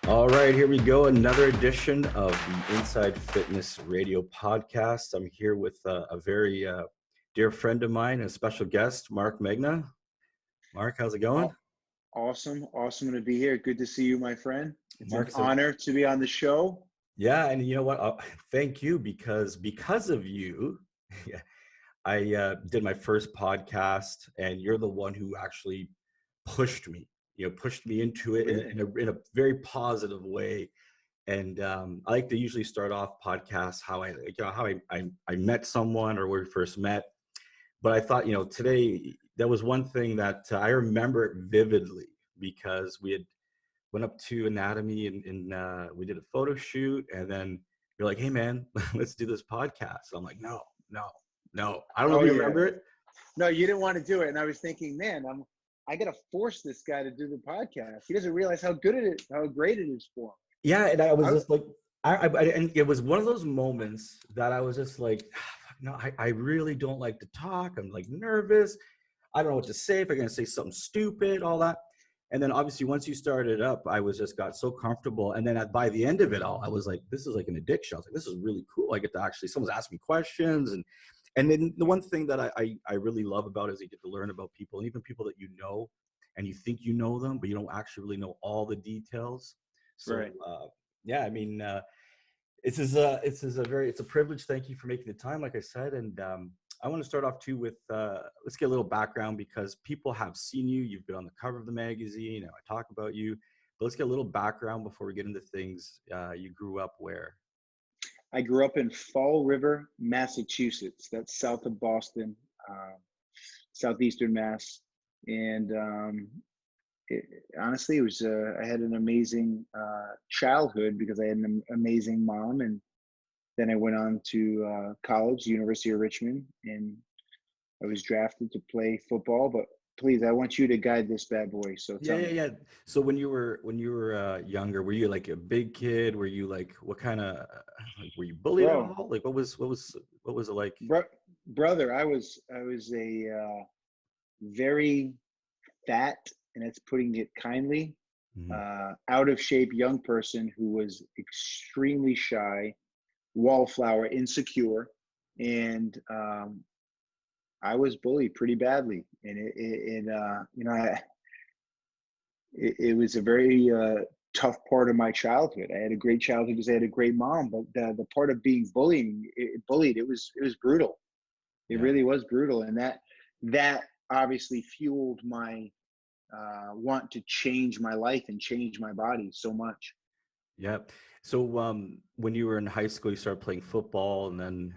All right, here we go. Another edition of the Inside Fitness Radio podcast. I'm here with a very dear friend of mine, a special guest, Marc Megna. Marc, how's it going? Awesome to be here. Good to see you, my friend. It's an Marc's honor to be on the show. Yeah, and you know what? Thank you because of you, I did my first podcast, and you're the one who actually pushed me. Pushed me into it Really? in a very positive way. And I like to usually start off podcasts how I met someone or where we first met. But I thought, today that was one thing that I remember it vividly because we had went up to Anatomy and we did a photo shoot, and then you're like, "Hey man, let's do this podcast." So I'm like, no. I don't know Oh if you yeah. remember it. No, you didn't want to do it, and I was thinking, man, I gotta force this guy to do the podcast. He doesn't realize how good it is, how great it is for him. Yeah, and I was I, just like, and it was one of those moments that I was just like, no, I really don't like to talk. I'm like nervous. I don't know what to say, if I'm going to say something stupid, all that. And then obviously once you started up, I was just got so comfortable. And then by the end of it all, I was like, this is like an addiction. I was like, this is really cool. I get to actually, someone's asking me questions. And then the one thing that I really love about it is you get to learn about people, and even people that you know, and you think you know them, but you don't actually really know all the details. So right. yeah, I mean, it's a privilege. Thank you for making the time, like I said. And I want to start off too with let's get a little background because people have seen you. You've been on the cover of the magazine. I talk about you, but let's get a little background before we get into things. You grew up where? I grew up in Fall River, Massachusetts. That's south of Boston, southeastern Mass, and it, honestly, it was I had an amazing childhood because I had an amazing mom, and then I went on to college, University of Richmond, and I was drafted to play football. But please, I want you to guide this bad boy. So Yeah, tell yeah, me. yeah. So when you were younger, were you like a big kid? Were you like what kind of like were you bullied at Bro, all? Like what was it like? bro, brother, I was a very fat, and that's putting it kindly, Mhm. out of shape young person who was extremely shy, wallflower, insecure, and I was bullied pretty badly, and it was a very tough part of my childhood. I had a great childhood because I had a great mom, but the part of being bullied, it was brutal. It Yeah. really was brutal, and that obviously fueled my want to change my life and change my body so much. Yeah. So when you were in high school, you started playing football, and then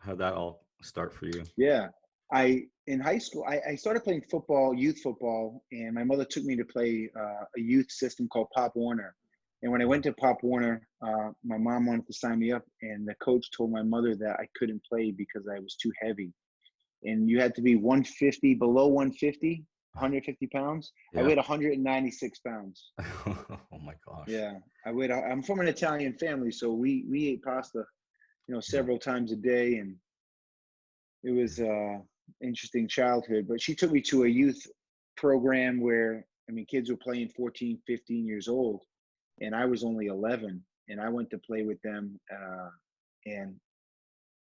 how'd that all start for you? Yeah. I in high school I started playing football, youth football, and my mother took me to play a youth system called Pop Warner. And when I went to Pop Warner, my mom wanted to sign me up, and the coach told my mother that I couldn't play because I was too heavy. And you had to be 150, below 150, 150 pounds. I Yeah. weighed 196 pounds. Oh my gosh. Yeah, I'm from an Italian family, so we ate pasta, Yeah. several times a day, and it was interesting childhood. But she took me to a youth program where, I mean, kids were playing 14, 15 years old, and I was only 11, and I went to play with them, and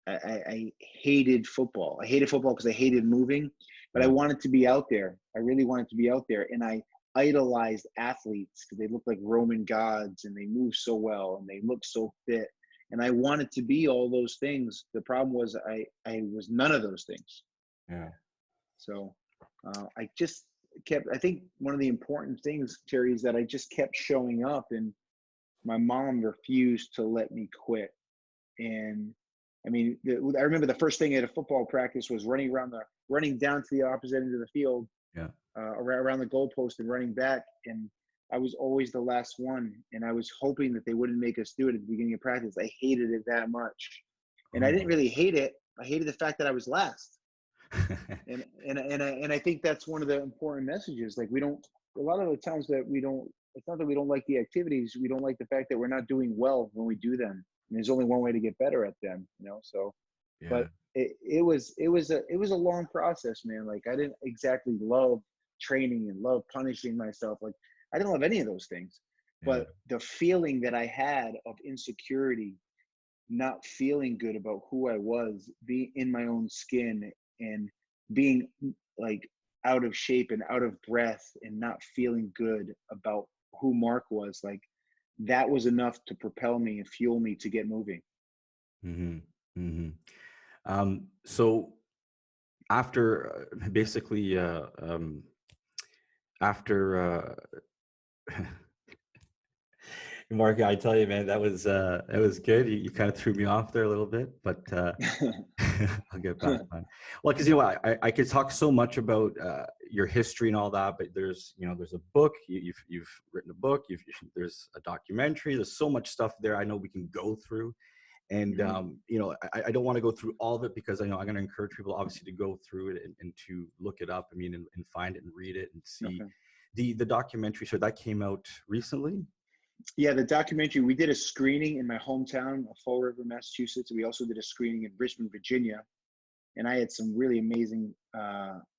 I hated football. I hated football because I hated moving, but I Yeah. wanted to be out there. I really wanted to be out there, and I idolized athletes because they looked like Roman gods and they moved so well and they looked so fit. And I wanted to be all those things. The problem was I was none of those things. Yeah. So I just kept. I think one of the important things, Terry, is that I just kept showing up, and my mom refused to let me quit. And I mean, I remember the first thing at a football practice was running down to the opposite end of the field, Yeah. around the goalpost and running back. And I was always the last one. And I was hoping that they wouldn't make us do it at the beginning of practice. I hated it that much. And I didn't Oh. really hate it. I hated the fact that I was last. And I think that's one of the important messages. Like, we don't, a lot of the times that we don't, it's not that we don't like the activities. We don't like the fact that we're not doing well when we do them. And there's only one way to get better at them, so, Yeah. but it was a long process, man. Like, I didn't exactly love training and love punishing myself. Like, I didn't love any of those things. Yeah. But the feeling that I had of insecurity, not feeling good about who I was, being in my own skin and being like out of shape and out of breath and not feeling good about who Mark was, like that was enough to propel me and fuel me to get moving. Hmm. Hmm. So after basically after Mark, I tell you, man, that was good. You kind of threw me off there a little bit, but I'll get back on. Well, because you know what, I could talk so much about your history and all that, but there's a book. You've written a book. There's a documentary. There's so much stuff there. I know we can go through, and Mhm. I don't want to go through all of it because I know I'm going to encourage people obviously to go through it and to look it up. I mean, and find it and read it and see Okay. the documentary. So that came out recently. Yeah, the documentary, we did a screening in my hometown of Fall River, Massachusetts. We also did a screening in Richmond, Virginia. And I had some really amazing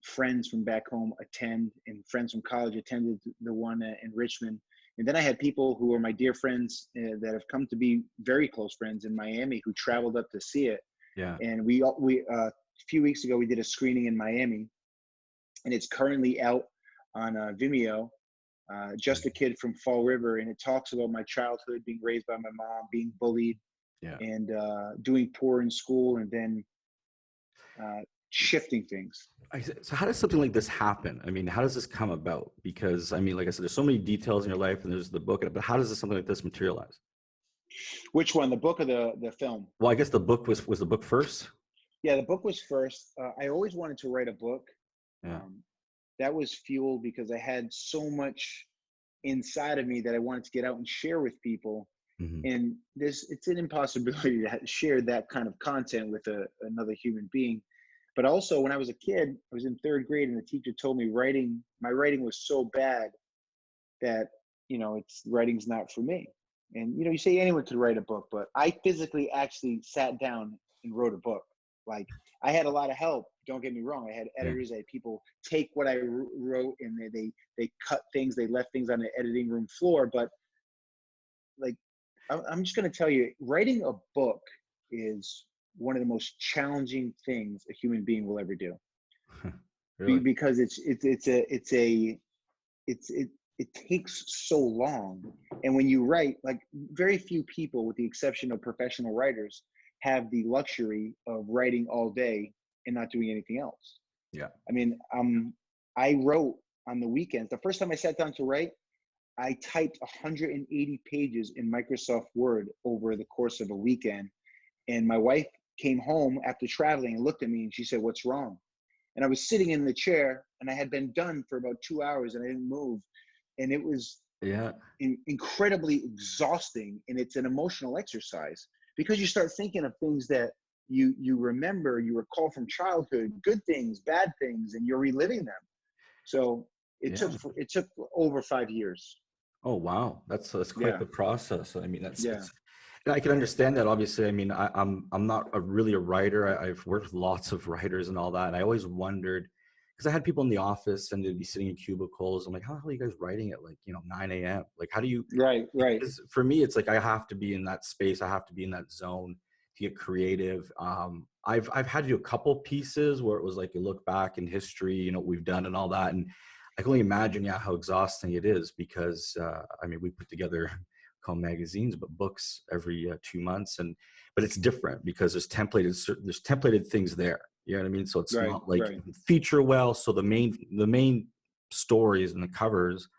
friends from back home attend, and friends from college attended the one in Richmond. And then I had people who are my dear friends that have come to be very close friends in Miami who traveled up to see it. Yeah. And a few weeks ago, we did a screening in Miami, and it's currently out on Vimeo. Just a kid from Fall River, and it talks about my childhood, being raised by my mom, being bullied, Yeah. and doing poor in school, and then shifting things. So how does something like this happen? I mean, how does this come about? Because I mean, like I said, there's so many details in your life, and there's the book, but how does something like this materialize? Which one, the book or the film? Well, I guess the book was the book first. Yeah, the book was first. I always wanted to write a book. Yeah. Um, that was fueled because I had so much inside of me that I wanted to get out and share with people. Hmm. And it's an impossibility to share that kind of content with another human being. But also, when I was a kid, I was in third grade, and the teacher told me my writing was so bad that it's writing's not for me. And you say anyone could write a book, but I physically actually sat down and wrote a book. Like, I had a lot of help, don't get me wrong. I had Yeah. editors, I had people take what I wrote, and they cut things, they left things on the editing room floor. But like, I'm just going to tell you, writing a book is one of the most challenging things a human being will ever do. Really? Because it takes so long. And when you write, like, very few people, with the exception of professional writers, have the luxury of writing all day and not doing anything else. Yeah. I mean, I wrote on the weekends. The first time I sat down to write, I typed 180 pages in Microsoft Word over the course of a weekend. And my wife came home after traveling and looked at me, and she said, "What's wrong?" And I was sitting in the chair, and I had been done for about 2 hours, and I didn't move. And it was Yeah. incredibly exhausting, and it's an emotional exercise because you start thinking of things that you remember, you recall from childhood, good things, bad things, and you're reliving them. So Yeah. it took over 5 years. Oh, wow. That's quite Yeah, the process. I mean, that's yeah, it's and I can understand that. Obviously, I mean, I'm not really a writer. I've worked with lots of writers and all that, and I always wondered because I had people in the office and they'd be sitting in cubicles. I'm like, how the hell are you guys writing at like 9 a.m.? Like, how do you? right, right, Because for me, it's like I have to be in that space. I have to be in that zone to get creative. I've had to do a couple pieces where it was like you look back in history, what we've done and all that, and I can only imagine, yeah, how exhausting it is because I mean, we put together call magazines, but books every 2 months, but it's different because there's templated things there. You know what I mean? So it's right, not like right. feature well. So the main stories and the covers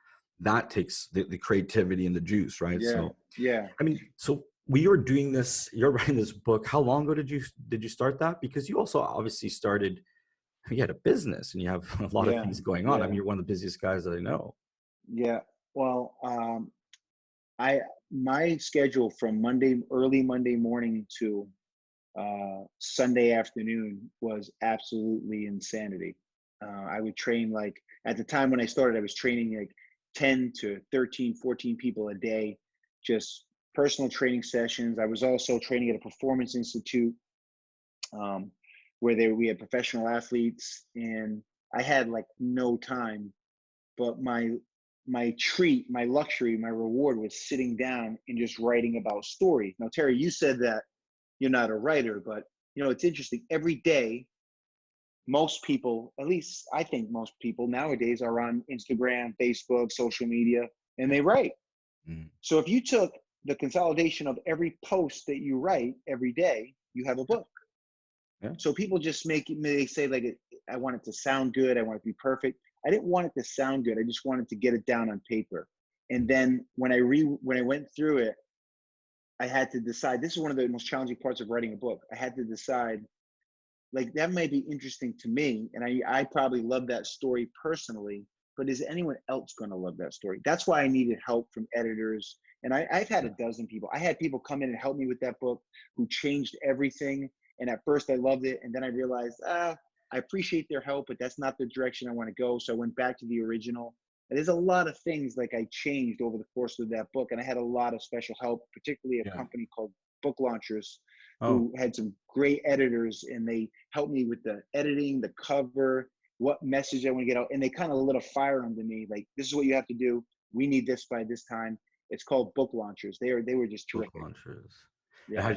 that takes the creativity and the juice, right? Yeah, So yeah. I mean, so we are doing this. You're writing this book. How long ago did you start that? Because you also obviously started. You had a business and you have a lot of Yeah, things going on. I mean, yeah, you're one of the busiest guys that I know. yeah. Well, I my schedule from early Monday morning to Sunday afternoon was absolutely insanity. I would train, like, at the time when I started, I was training like 10 to 13, 14 people a day, just personal training sessions. I was also training at a performance institute, um, where we had professional athletes, and I had like no time. But my treat, my luxury, my reward was sitting down and just writing about stories. Now, Terry, you said that you're not a writer, but it's interesting. Every day, most people, at least I think most people nowadays, are on Instagram, Facebook, social media, and they write. Mm. So if you took the consolidation of every post that you write every day, you have a book. Yeah. So people just they say like, I want it to sound good. I want it to be perfect. I didn't want it to sound good. I just wanted to get it down on paper. And then when I went through it, I had to decide, this is one of the most challenging parts of writing a book. I had to decide, like, that may be interesting to me, and I probably love that story personally, but is anyone else going to love that story? That's why I needed help from editors. And I've had a dozen people. I had people come in and help me with that book who changed everything. And at first I loved it. And then I realized, I appreciate their help, but that's not the direction I want to go. So I went back to the original. And there's a lot of things like I changed over the course of that book. And I had a lot of special help, particularly a Yeah. company called Book Launchers, Oh, who had some great editors, and they helped me with the editing, the cover, what message I want to get out. And they kind of lit a fire under me. Like, this is what you have to do. We need this by this time. It's called Book Launchers. They were just book terrific. launchers. And Yeah. how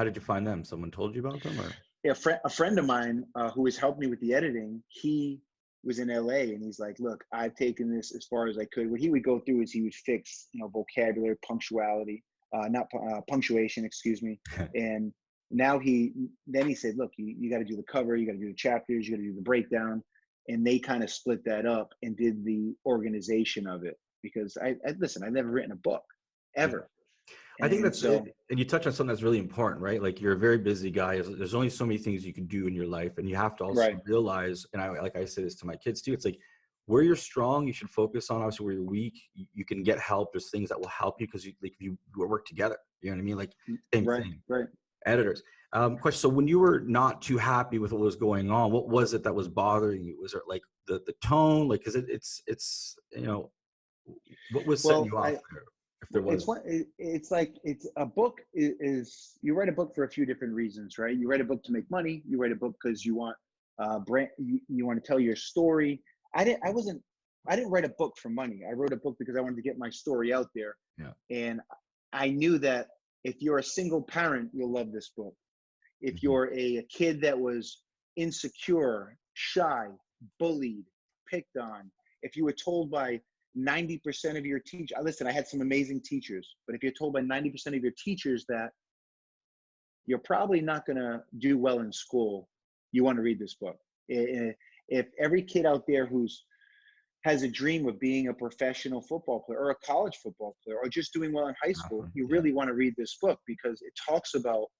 did you find them? Someone told you about them, or? Yeah, a friend of mine who has helped me with the editing, he was in LA, and he's like, look, I've taken this as far as I could. What he would go through is he would fix, vocabulary, punctuality, not punctuation, excuse me. And now then he said, look, you got to do the cover, you got to do the chapters, you got to do the breakdown. And they kind of split that up and did the organization of it, because listen, I've never written a book Yeah. ever. I think And that's it. so, And you touch on something that's really important, right? Like, you're a very busy guy. There's only so many things you can do in your life. And you have to also right. realize, and I say this to my kids too, it's like, where you're strong, you should focus on. Obviously, where you're weak, you can get help. There's things that will help you because you work together. You know what I mean? Like, same Right, thing. right. Editors. Question. So when you were not too happy with what was going on, what was it that was bothering you? Was it like the tone? Like, cause it's, what was setting Well, you off there? If there was. it's like, it's a book is you write a book for a few different reasons, right? You write a book to make money. You write a book because you want you want to tell your story. I didn't write a book for money. I wrote a book because I wanted to get my story out there. Yeah. And I knew that if you're a single parent, you'll love this book. If Mhm. you're a kid that was insecure, shy, bullied, picked on, if you were told by 90% of your teachers, listen, I had some amazing teachers, but if you're told by 90% of your teachers that you're probably not going to do well in school, you want to read this book. If every kid out there has a dream of being a professional football player or a college football player or just doing well in high school, you Yeah. really want to read this book, because it talks about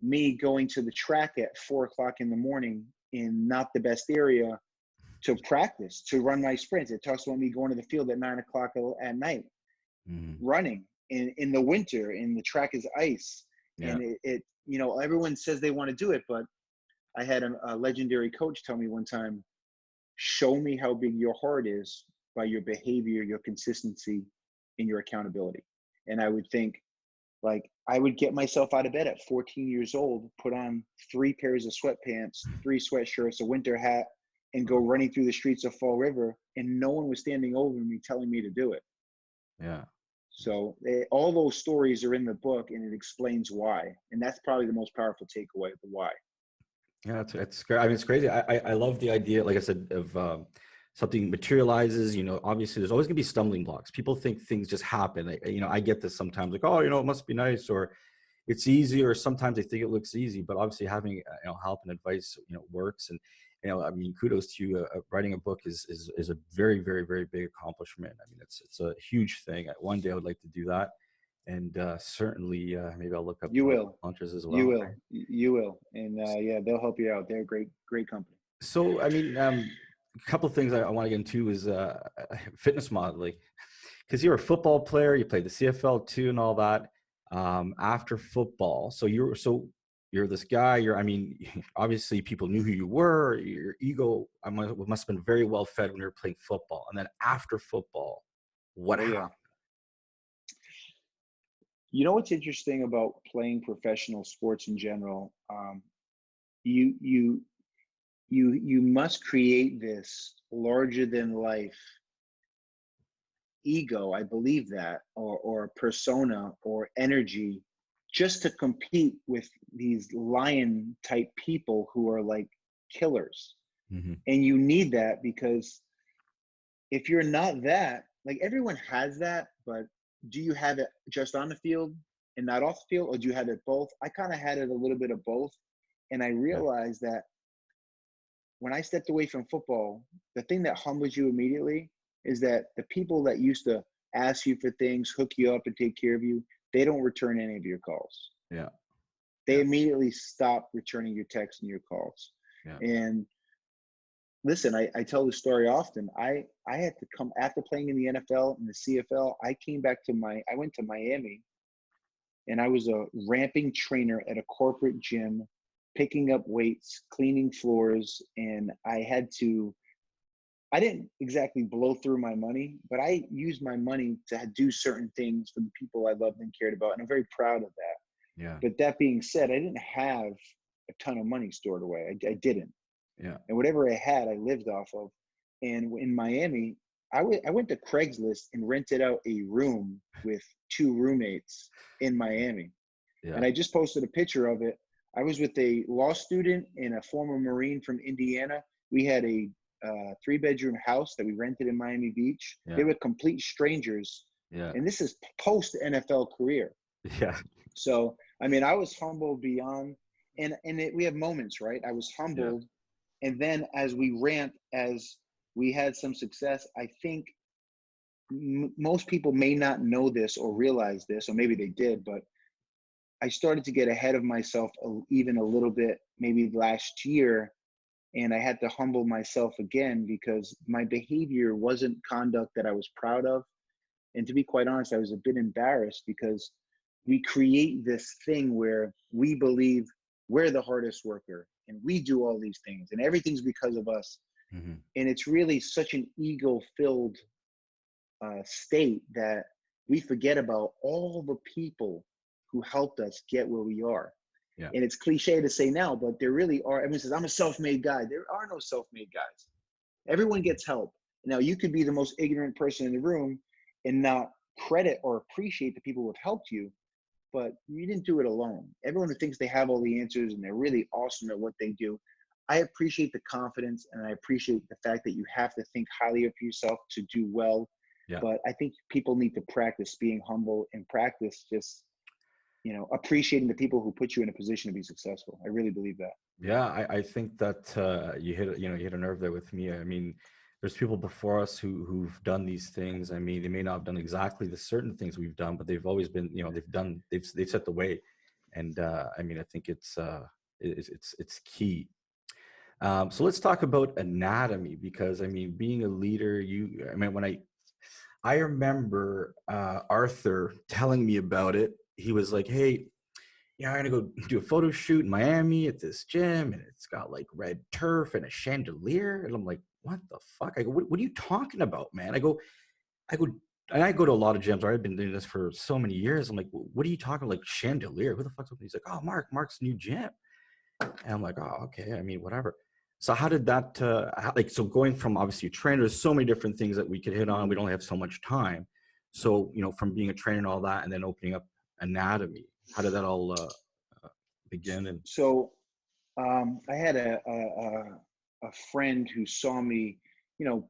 me going to the track at 4 o'clock in the morning in not the best area to practice, to run my sprints. It talks about me going to the field at 9 o'clock at night, Mhm. running in the winter, and the track is ice. Yeah. And everyone says they want to do it, but I had a legendary coach tell me one time, show me how big your heart is by your behavior, your consistency, and your accountability. And I would think, like, I would get myself out of bed at 14 years old, put on 3 pairs of sweatpants, 3 sweatshirts, a winter hat, and go running through the streets of Fall River, and no one was standing over me telling me to do it. Yeah. So all those stories are in the book, and it explains why. And that's probably the most powerful takeaway, the why. Yeah, it's great. I mean, it's crazy. I love the idea, like I said, of something materializes. Obviously, there's always gonna be stumbling blocks. People think things just happen. I get this sometimes, like, oh, it must be nice, or it's easy, or sometimes they think it looks easy. But obviously, having help and advice, works. And I mean, kudos to you. Writing a book is a very, very, very big accomplishment. I mean, it's a huge thing. One day I would like to do that, and certainly maybe I'll look up You will, launches as you well. will, you will. And yeah, they'll help you out. They're a great, great company. So, I mean, a couple of things I want to get into is fitness modeling, because you're a football player, you played the CFL too, and all that. After football, so you're this guy. I mean, obviously people knew who you were. Your ego must have been very well fed when you were playing football. And then after football, what Oh happened? yeah. You know what's interesting about playing professional sports in general? You you you must create this larger than life ego, I believe that, or persona or energy, just to compete with these lion type people who are like killers. Hmm. And you need that, because if you're not that, like, everyone has that, but do you have it just on the field and not off the field, or do you have it both? I kind of had it a little bit of both. And I Yeah. realized that when I stepped away from football, the thing that humbles you immediately is that the people that used to ask you for things, hook you up, and take care of you, they don't return any of your calls. Yeah. They Yeah. immediately stop returning your texts and your calls. Yeah. And listen, I tell this story often. I had to come after playing in the NFL and the CFL. I went to Miami, and I was a ramping trainer at a corporate gym, picking up weights, cleaning floors, and I didn't exactly blow through my money, but I used my money to do certain things for the people I loved and cared about, and I'm very proud of that. Yeah. But that being said, I didn't have a ton of money stored away. I didn't. Yeah. And whatever I had, I lived off of. And in Miami, I went to Craigslist and rented out a room with two roommates in Miami. Yeah. And I just posted a picture of it. I was with a law student and a former Marine from Indiana. We had a 3-bedroom house that we rented in Miami Beach. They Yeah. were complete strangers. Yeah. And this is post NFL career. Yeah. So, I mean, I was humbled beyond, we have moments, right? I was Yeah. humbled. And then as we ramped, as we had some success, I think most people may not know this or realize this, or maybe they did, but I started to get ahead of myself even a little bit, maybe last year. And I had to humble myself again, because my behavior wasn't conduct that I was proud of. And to be quite honest, I was a bit embarrassed, because we create this thing where we believe we're the hardest worker and we do all these things and everything's because of us. Hmm. And it's really such an ego filled state that we forget about all the people who helped us get where we are. Yeah. And it's cliche to say now, but there really are. Everyone says, I'm a self made guy. There are no self made guys. Everyone gets help. Now, you could be the most ignorant person in the room and not credit or appreciate the people who have helped you, but you didn't do it alone. Everyone who thinks they have all the answers and they're really awesome at what they do, I appreciate the confidence, and I appreciate the fact that you have to think highly of yourself to do well. Yeah. But I think people need to practice being humble and practice just, appreciating the people who put you in a position to be successful. I really believe that. Yeah, I think that you hit a nerve there with me. I mean, there's people before us who've done these things. I mean, they may not have done exactly the certain things we've done, but they've always been, they've set the way. And I mean, I think it's key. So let's talk about anatomy, because I mean, being a leader, I mean, I remember Arthur telling me about it. He was like, "Hey, yeah, I'm gonna go do a photo shoot in Miami at this gym, and it's got like red turf and a chandelier." And I'm like, "What the fuck?" I go, "What are you talking about, man?" I go, and I go to a lot of gyms. I've been doing this for so many years. I'm like, "What are you talking like chandelier? Who the fuck's up?" He's like, "Oh, Mark's new gym." And I'm like, "Oh, okay. I mean, whatever." So how did that so going from, obviously a trainer, there's so many different things that we could hit on. We don't have so much time. So, from being a trainer and all that, and then opening up anatomy, how did that all begin? And So I had a friend who saw me,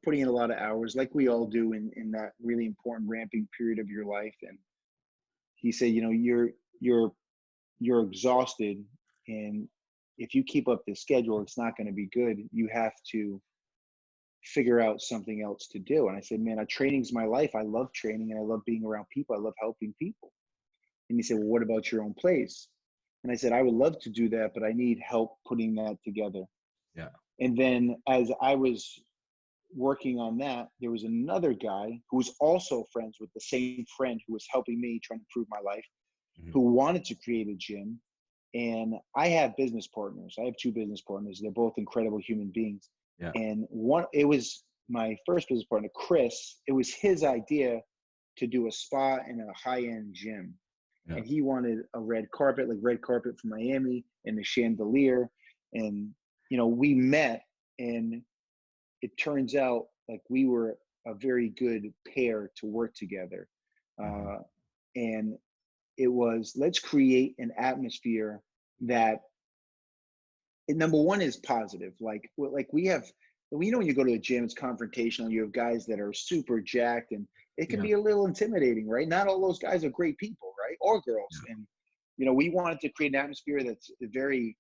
putting in a lot of hours, like we all do in that really important ramping period of your life. And he said, you're you're exhausted, and if you keep up this schedule, it's not going to be good. You have to figure out something else to do. And I said, man, training's my life. I love training and I love being around people. I love helping people. And he said, well, what about your own place? And I said, I would love to do that, but I need help putting that together. yeah, And then as I was working on that, there was another guy who was also friends with the same friend who was helping me trying to improve my life, hmm, who wanted to create a gym. And I have business partners. I have two business partners. They're both incredible human beings. yeah, And it was my first business partner, Chris. It was his idea to do a spa and a high-end gym. yeah, And he wanted a red carpet, like red carpet from Miami, and a chandelier. And, we met, and it turns out like we were a very good pair to work together. Mhm. And it was, let's create an atmosphere that, number one, is positive. Like we have, you know, when you go to the gym, it's confrontational. You have guys that are super jacked, and it can Yeah. be a little intimidating, right? Not all those guys are great people, right? Or girls. Yeah. And, you know, we wanted to create an atmosphere that's very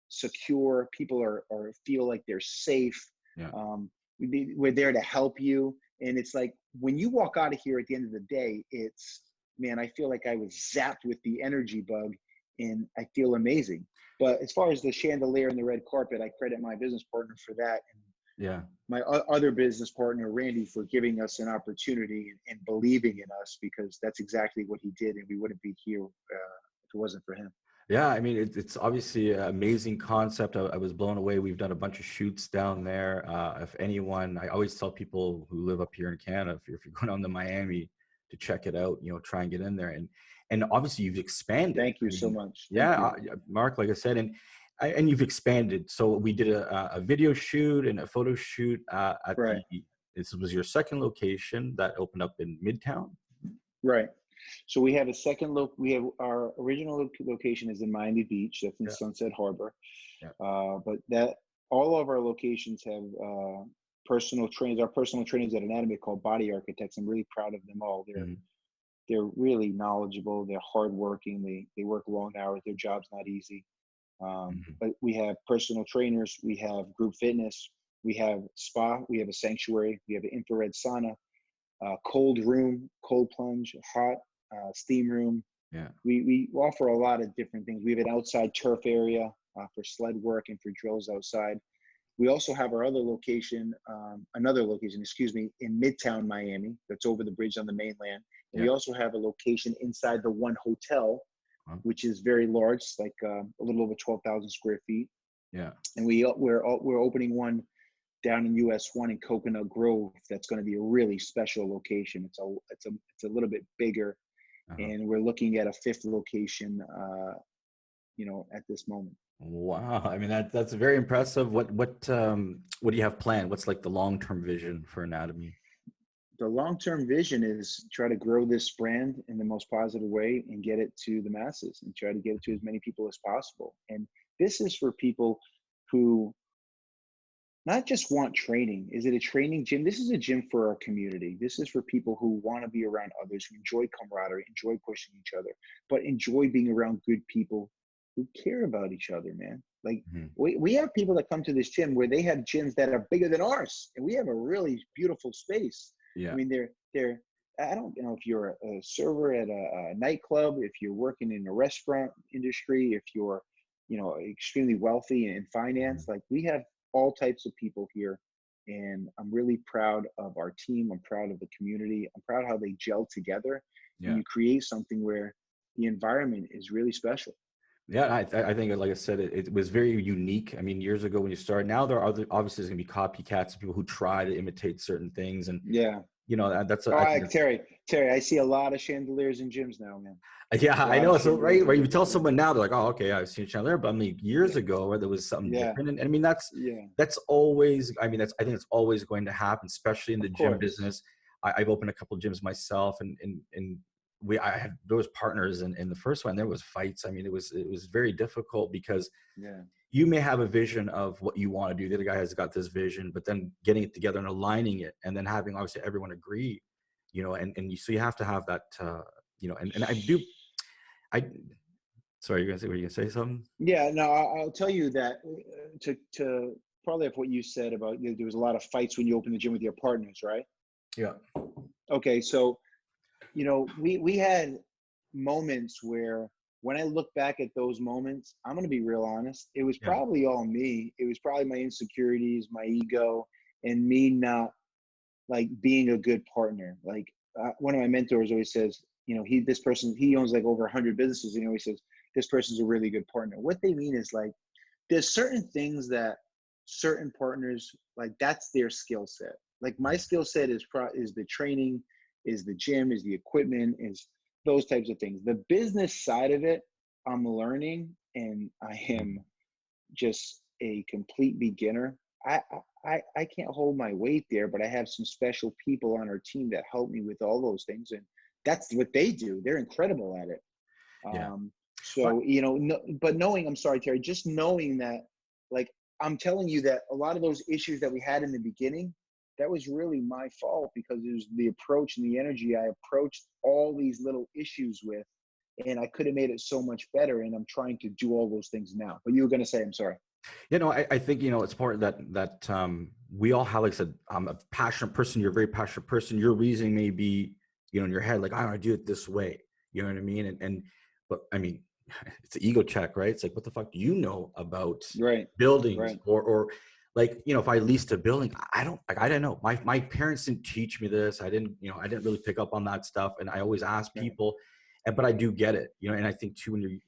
secure. People are feel like they're safe. Yeah. We're there to help you. And it's like, when you walk out of here at the end of the day, it's, man, I feel like I was zapped with the energy bug, and I feel amazing. But as far as the chandelier and the red carpet, I credit my business partner for that, and Yeah. my other business partner, Randy, for giving us an opportunity and believing in us, because that's exactly what he did, and we wouldn't be here if it wasn't for him. Yeah, I mean, it's obviously an amazing concept. I was blown away. We've done a bunch of shoots down there. If anyone, I always tell people who live up here in Canada, if you're going down to Miami to check it out, you know, try and get in there. And obviously you've expanded. Thank I you so mean, much. Thank yeah, you. Mark, like I said, and you've expanded. So we did a video shoot and a photo shoot at Right. this was your second location that opened up in Midtown. Right. So we have a second look. We have our original location is in Miami Beach. That's in Yeah. Sunset Harbor. Yeah. But that all of our locations have personal trainers. Our personal trainers at Anatomy called Body Architects. I'm really proud of them all. Mhm. They're really knowledgeable. They're hardworking. They work long hours. Their job's not easy. Mhm. But we have personal trainers. We have group fitness. We have spa. We have a sanctuary. We have an infrared sauna, cold room, cold plunge, hot steam room. Yeah. We offer a lot of different things. We have an outside turf area for sled work and for drills outside. We also have our other location, another location, excuse me, in Midtown Miami, that's over the bridge on the mainland. And we Yeah. also have a location inside the One Hotel, Wow. which is very large, like a little over 12,000 square feet. Yeah. And we're opening one down in US 1 in Coconut Grove. That's going to be a really special location. It's a little bit bigger, Uh-huh. and we're looking at a fifth location, at this moment. Wow. I mean, that's very impressive. What do you have planned? What's like the long-term vision for Anatomy? The long-term vision is try to grow this brand in the most positive way and get it to the masses and try to get it to as many people as possible. And this is for people who not just want training. Is it a training gym? This is a gym for our community. This is for people who want to be around others, who enjoy camaraderie, enjoy pushing each other, but enjoy being around good people who care about each other, man. Like Mhm. we have people that come to this gym where they have gyms that are bigger than ours, and we have a really beautiful space. I Yeah. mean, they're I don't know if you're a server at a nightclub, if you're working in a restaurant industry, if you're, extremely wealthy in finance. Mhm. Like we have all types of people here, and I'm really proud of our team. I'm proud of the community. I'm proud how they gel together, and Yeah. you create something where the environment is really special. Yeah. I think, like I said, it was very unique. I mean, years ago when you started, now there are obviously there's gonna be copycats, people who try to imitate certain things, and Yeah. that's Oh, I think Terry, I see a lot of chandeliers in gyms now, man. yeah, A I lot of know. So chandeliers right, in where you gyms. tell Yeah. someone now, they're like, "Oh, okay, I've seen Chandler," but I mean, years Yeah. ago, where there was something Yeah. different, and I mean, that's Yeah. that's always. I mean, I think it's always going to happen, especially in the Of gym course. business. I've opened a couple gyms myself, and I had those partners, and in the first one, there was fights. I mean, it was very difficult because Yeah. you may have a vision of what you want to do. The other guy has got this vision, but then getting it together and aligning it, and then having obviously everyone agree, so you have to have that, and I do. I Sorry, you're gonna say, were you gonna say something? Yeah, no, I'll tell you that to probably up what you said about, there was a lot of fights when you open the gym with your partners, right? Yeah. Okay, so we had moments where, when I look back at those moments, I'm gonna be real honest. It was Yeah. probably all me. It was probably my insecurities, my ego, and me not like being a good partner. Like one of my mentors always says, he owns like over 100 businesses, and he always says this person's a really good partner. What they mean is, like, there's certain things that certain partners, like, that's their skill set. Like my Mhm. skill set is the training, is the gym, is the equipment, is those types of things. The business side of it, I'm learning, and I am Mhm. just a complete beginner. I I can't hold my weight there, but I have some special people on our team that help me with all those things, and that's what they do. They're incredible at it. Yeah. But So, no, but knowing, I'm sorry, Terry, just knowing that, like, I'm telling you that a lot of those issues that we had in the beginning, that was really my fault, because it was the approach and the energy I approached all these little issues with, and I could have made it so much better. And I'm trying to do all those things now. But you were going to say, I'm sorry. I think, it's important that we all have, like I said, I'm a passionate person. You're a very passionate person. Your reasoning may be, in your head, like, I want to do it this way. You know what I mean? But I mean, it's an ego check, right? It's like, what the fuck do you know about Right. buildings, Right. or like, if I leased a building, I didn't know. My parents didn't teach me this. I didn't really pick up on that stuff. And I always ask Right. people, but I do get it, and I think too, when you're,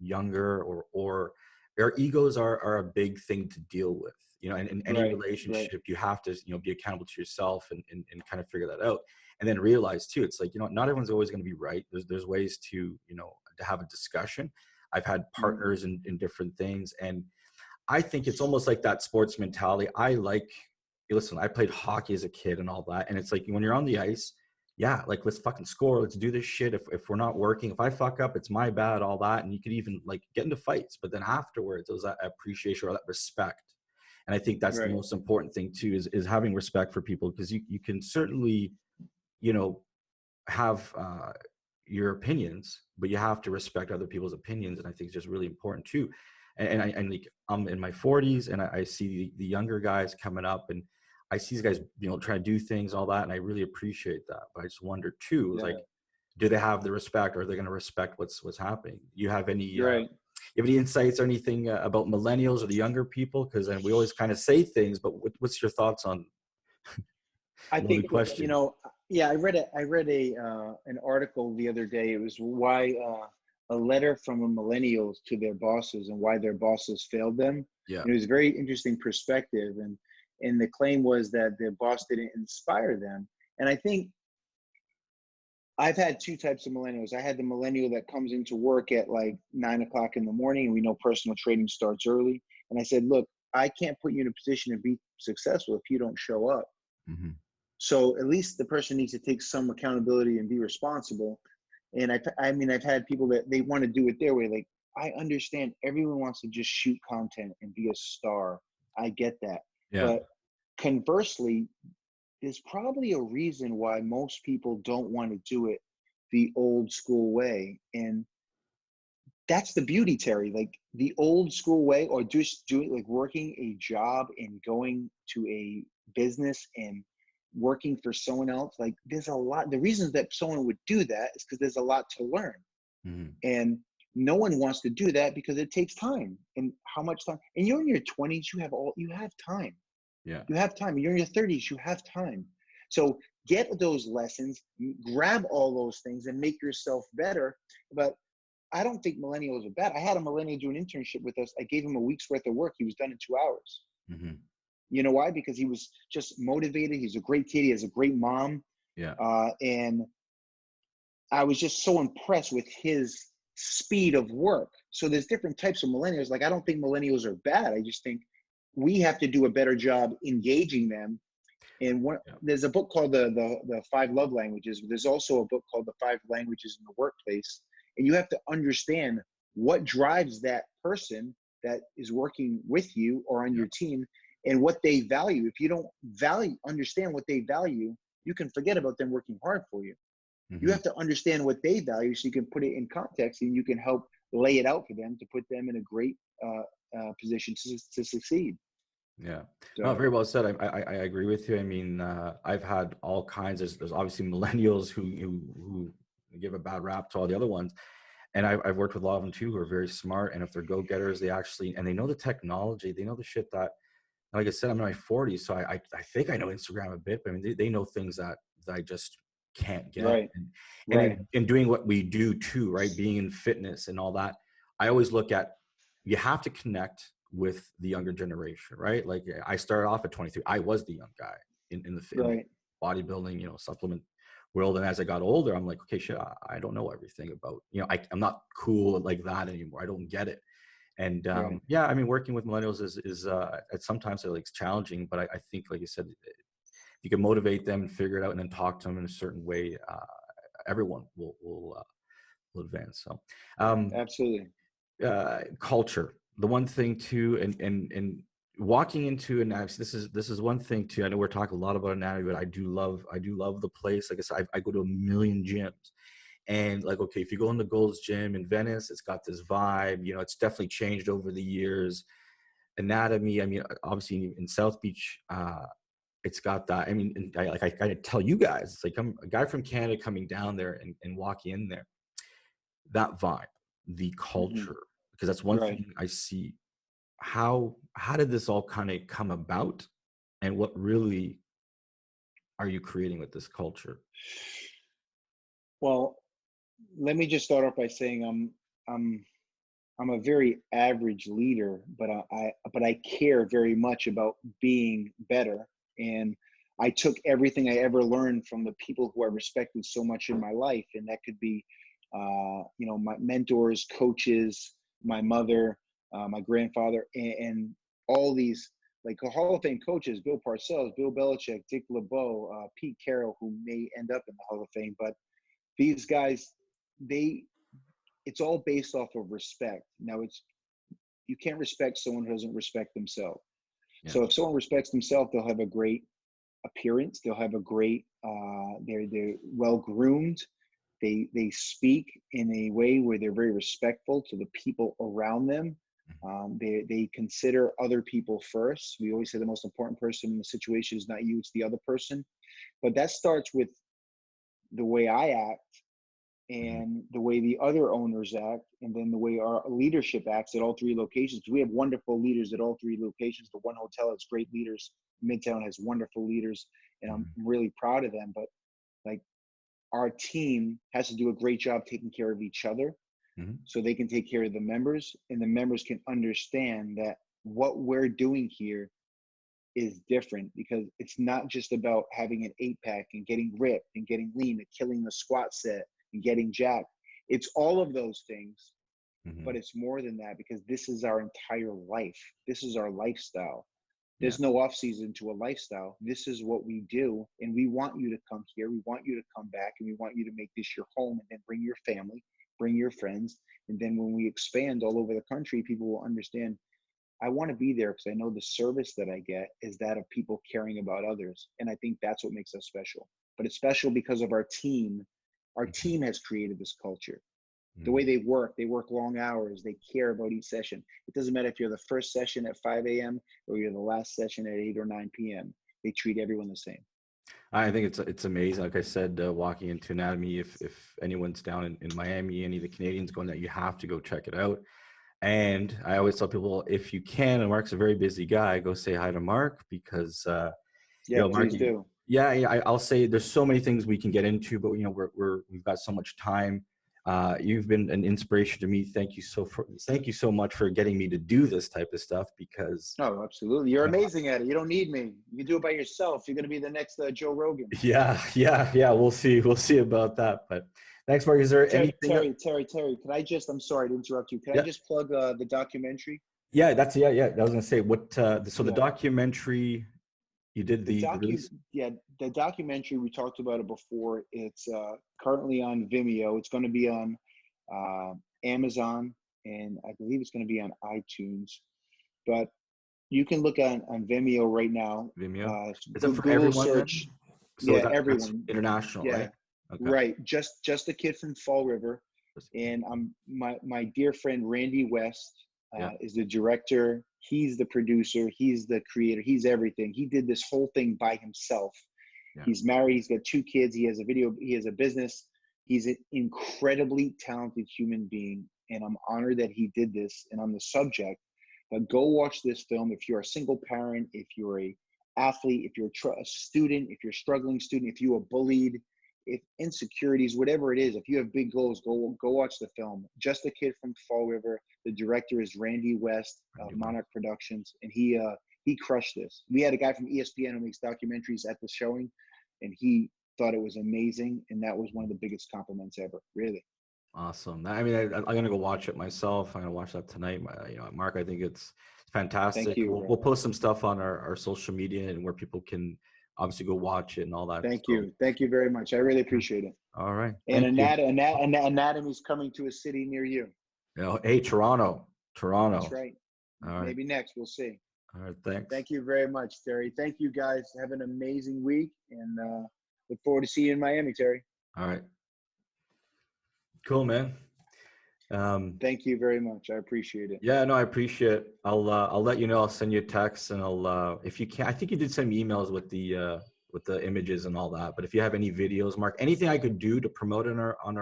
younger, or our egos are a big thing to deal with, in any Right. Right. relationship. You have to, be accountable to yourself, and kind of figure that out. And then realize too, it's like, not everyone's always going to be right. There's ways to, to have a discussion. I've had Mm. partners in different things, and I think it's almost like that sports mentality. Listen, I played hockey as a kid and all that. And it's like, when you're on the ice, yeah, like, let's fucking score. Let's do this shit. If we're not working, if I fuck up, it's my bad, all that. And you could even, like, get into fights, but then afterwards, there's that appreciation or that respect. And I think that's the Right. most important thing too, is having respect for people, because you can certainly, you know, have your opinions, but you have to respect other people's opinions. And I think it's just really important too. And like, I'm in my 40s, and I see the younger guys coming up, and I see these guys, trying to do things, all that. And I really appreciate that. But I just wonder too, is Yeah. like, do they have the respect? Or are they going to respect what's happening? You have any, Right. insights or anything about millennials or the younger people? Because then we always kind of say things, but what's your thoughts on I loaded think, question? yeah, I read an article the other day. It was why a letter from a millennials to their bosses, and why their bosses failed them. Yeah. And it was a very interesting perspective, and the claim was that their boss didn't inspire them. And I think I've had two types of millennials. I had the millennial that comes into work at like 9 o'clock in the morning, and we know personal training starts early. And I said, look, I can't put you in a position to be successful if you don't show up. Hmm. So at least the person needs to take some accountability and be responsible. And I mean, I've had people that they want to do it their way. Like, I understand everyone wants to just shoot content and be a star. I get that. Yeah. But conversely, there's probably a reason why most people don't want to do it the old school way. And that's the beauty, Terry. Like, the old school way, or just do it like working a job and going to a business and working for someone else. Like, there's a lot. The reasons that someone would do that is because there's a lot to learn. Hmm. And no one wants to do that because it takes time. And how much time? And you're in your 20s, you have time. Yeah. You have time. You're in your 30s, you have time. So get those lessons, grab all those things, and make yourself better. But I don't think millennials are bad. I had a millennial do an internship with us. I gave him a week's worth of work. He was done in 2 hours. Hmm. You know why? Because he was just motivated. He's a great kid. He has a great mom. Yeah. And I was just so impressed with his speed of work. So there's different types of millennials. Like, I don't think millennials are bad. I just think we have to do a better job engaging them. And Yeah. there's a book called the Five Love Languages. There's also a book called the Five Languages in the Workplace. And you have to understand what drives that person that is working with you or on Yeah. your team, and what they value. If you don't understand what they value, you can forget about them working hard for you. You Hmm. have to understand what they value so you can put it in context, and you can help lay it out for them to put them in a great position to succeed. Yeah. No, So, very well said. I agree with you. I mean, I've had all kinds. There's obviously millennials who give a bad rap to all the other ones, and I've worked with a lot of them too, who are very smart. And if they're go-getters, they know the technology. They know the shit that, like I said, I'm in my 40s, so I think I know Instagram a bit, but I mean, they know things that I just can't get. right, And right, in doing what we do too, right? Being in fitness and all that, I always look at, you have to connect with the younger generation, right? Like, I started off at 23. I was the young guy in the right, bodybuilding, supplement world. And as I got older, I'm like, okay, shit, I don't know everything about, I'm not cool like that anymore. I don't get it. And Right. yeah, I mean, working with millennials is sometimes it's challenging, but I think, like you said, you can motivate them and figure it out, and then talk to them in a certain way. Everyone will advance. So, um, Absolutely. culture. The one thing too, and walking into anatomy. This is one thing too. I know we're talking a lot about anatomy, but I do love the place. Like I said, I go to a million gyms, and like, okay, if you go in the Gold's Gym in Venice, it's got this vibe. It's definitely changed over the years. Anatomy. I mean, obviously in South Beach, it's got that. I mean, and I gotta tell you guys, it's like I'm a guy from Canada coming down there and walking in there. That vibe, the Hmm. culture, because that's one Right. thing I see. How did this all kind of come about, and what really are you creating with this culture? Well, let me just start off by saying I'm I'm a very average leader, but I care very much about being better. And I took everything I ever learned from the people who I respected so much in my life, and that could be, my mentors, coaches, my mother, my grandfather, and all these like Hall of Fame coaches: Bill Parcells, Bill Belichick, Dick LeBeau, Pete Carroll, who may end up in the Hall of Fame. But these guys, they it's all based off of respect. Now, you can't respect someone who doesn't respect themselves. Yeah. So if someone respects themselves, they'll have a great appearance. They'll have a great. They're well groomed. They speak in a way where they're very respectful to the people around them. They consider other people first. We always say the most important person in the situation is not you; it's the other person. But that starts with the way I act Mhm. and the way the other owners act, and then the way our leadership acts at all three locations. We have wonderful leaders at all three locations. The one hotel has great leaders. Midtown has wonderful leaders, and I'm Mhm. really proud of them. But like our team has to do a great job taking care of each other Mhm. so they can take care of the members, and the members can understand that what we're doing here is different, because it's not just about having an 8 pack and getting ripped and getting lean and killing the squat set and getting jacked. It's all of those things, but Mhm. it's more than that, because this is our entire life. This is our lifestyle. Yeah. There's no off season to a lifestyle. This is what we do. And we want you to come here. We want you to come back, and we want you to make this your home, and then bring your family, bring your friends. And then when we expand all over the country, people will understand I want to be there because I know the service that I get is that of people caring about others. And I think that's what makes us special. But it's special because of our team. Our Mhm. team has created this culture. The way Mhm. they work long hours, they care about each session. It doesn't matter if you're the first session at 5 a.m. or you're the last session at 8 or 9 p.m. They treat everyone the same. I think it's amazing. Like I said, walking into anatomy, if anyone's down in Miami, any of the Canadians going, that you have to go check it out. And I always tell people, if you can, and Mark's a very busy guy, go say hi to Mark, because Yeah, Mark, please do. yeah, yeah, I'll say there's so many things we can get into, but we've got so much time. You've been an inspiration to me. Thank you so much for getting me to do this type of stuff, because Oh, absolutely. You're you know, amazing at it. You don't need me. You can do it by yourself. You're going to be the next Joe Rogan. yeah, yeah, yeah. We'll see about that. But thanks, Mark. Is there anything? Terry, could I just, I'm sorry to interrupt you. Can I Yeah, just plug the documentary? yeah. Yeah. I was gonna say what. So the Yeah. documentary, you did the release. Yeah, the documentary, we talked about it before. It's currently on Vimeo. It's going to be on uh, Amazon, and I believe it's going to be on iTunes. But you can look on Vimeo right now. Vimeo. Is it for Google everyone search. then? So Yeah, that's everyone. international, Yeah, right? Okay. right. Just a kid from Fall River, and my dear friend Randy West Yeah. is the director. He's the producer. He's the creator. He's everything. He did this whole thing by himself. Yeah. He's married. He's got 2 kids. He has a video. He has a business. He's an incredibly talented human being, and I'm honored that he did this. And on the subject, but go watch this film if you're a single parent, if you're a athlete, if you're a student, if you're a struggling student, if you were bullied, if insecurities, whatever it is, if you have big goals, go watch the film. Just a Kid from Fall River. The director is Randy West of Randy West. Monarch Productions, and he crushed this. We had a guy from ESPN who makes documentaries at the showing, and he thought it was amazing, and that was one of the biggest compliments ever. Really. Awesome. I mean, I'm gonna go watch it myself. I'm gonna watch that tonight. You know, Mark, I think it's Thank fantastic. you, We'll bro. post some stuff on our social media and where people can obviously go watch it and all that. Thank So, you. Thank you very much. I really appreciate it. all right. And Thank you. Anatomy's coming to a city near you. You know, hey, Toronto. That's Toronto. right. All right. Maybe next. We'll see. All right. Thanks. Thank you very much, Terry. Thank you, guys. Have an amazing week, and look forward to seeing you in Miami, Terry. All right. Cool, man. Thank you very much. I appreciate it. Yeah, no, I appreciate it. I'll let you know. I'll send you a text and I'll if you can. I think you did send me emails with the images and all that. But if you have any videos, Mark, anything I could do to promote on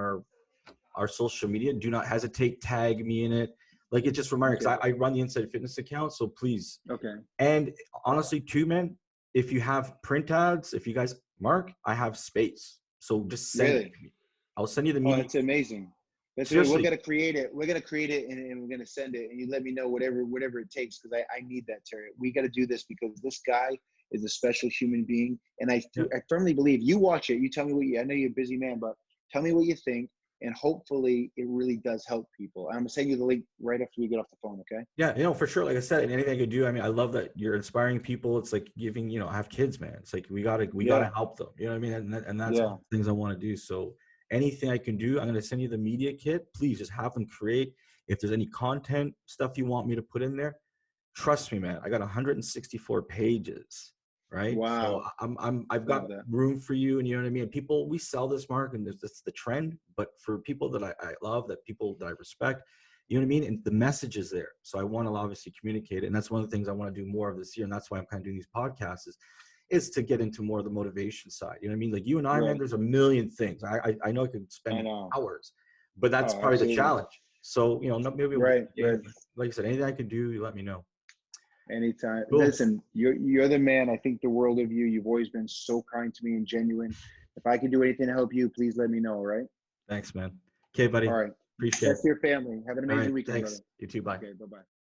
our social media, do not hesitate. Tag me in it. Like, it's just remarks. Okay. I run the Inside Fitness account, so please. Okay. And honestly, too, man, if you have print ads, if you guys, Mark, I have space, so just send it Really? to me. I'll send you the Oh, media. that's amazing. That's it. We're Seriously. gonna create it. We're gonna create it, and we're gonna send it. And you let me know whatever it takes, because I need that, Terry. We got to do this because this guy is a special human being, and I Yeah. firmly believe. You watch it. You tell me what you. I know you're a busy man, but tell me what you think, and hopefully it really does help people. I'm gonna send you the link right after we get off the phone. Okay? Yeah, you know, for sure. Like I said, and anything I could do. I mean, I love that you're inspiring people. It's like giving, you know, I have kids, man. It's like we gotta Yeah. help them. You know what I mean? And that's Yeah. all the things I want to do. So anything I can do, I'm gonna send you the media kit. Please just have them create. If there's any content stuff you want me to put in there, trust me, man. I got 164 pages, right? So Wow. I've got Love that. room for you, and you know what I mean. People, we sell this, Mark, and that's the trend. But for people that I love, that people that I respect, you know what I mean? And the message is there. So I want to obviously communicate it. And that's one of the things I want to do more of this year. And that's why I'm kind of doing these podcasts is to get into more of the motivation side. You know what I mean? Like you and I, man, Right. there's a million things. I know I could I spend know. hours, but that's Oh, probably the absolutely. challenge. So, you know, maybe we'll Right. do Right. like I said, anything I could do, you let me know. Anytime. Cool. Listen, you're the man. I think the world of you. You've always been so kind to me and genuine. If I can do anything to help you, please let me know. All right. Thanks, man. Okay, buddy. All right. Appreciate it. Best to your family. Have an All amazing right. weekend, brother. Thanks. You too. Bye. Okay. Bye bye.